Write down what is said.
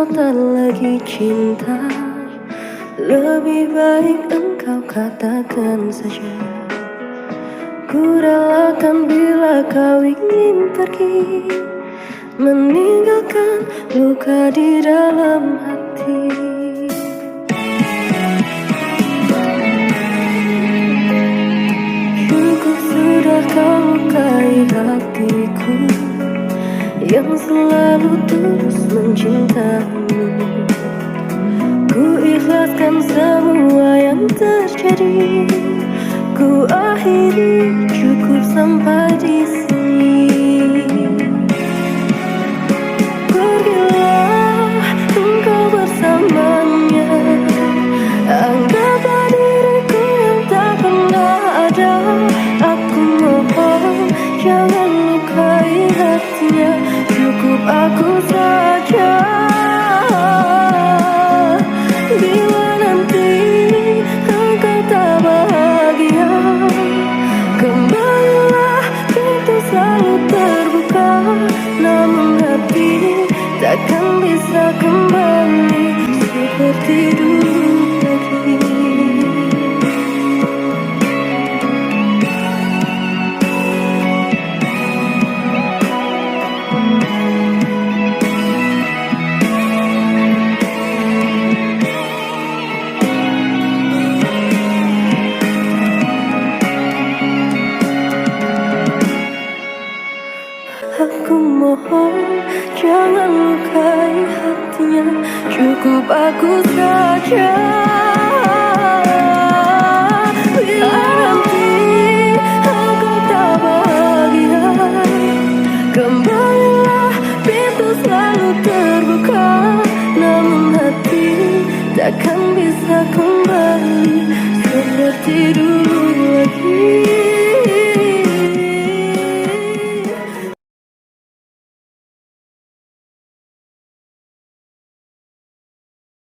kau tak lagi cinta, lebih baik engkau katakan saja. Ku relakan bila kau ingin pergi, meninggalkan luka di dalam hati. Cukup sudah kau lukai hatiku yang selalu terus mencintaimu. Ku ikhlaskan semua yang terjadi, ku akhiri cukup sampai di sini. Pergilah engkau bersamanya, anggaplah diriku yang tak pernah ada. Aku mohon jangan lukai hatinya, cukup aku saja. Bila nanti engkau tak bahagia, kembalilah, pintu selalu terbuka. Namun hati takkan bisa kembali seperti dulu lagi. Aku mohon jangan lukai hatinya, cukup aku saja. Bila nanti engkau tak bahagia, kembalilah, pintu selalu terbuka. Namun hati takkan bisa kembali seperti dulu.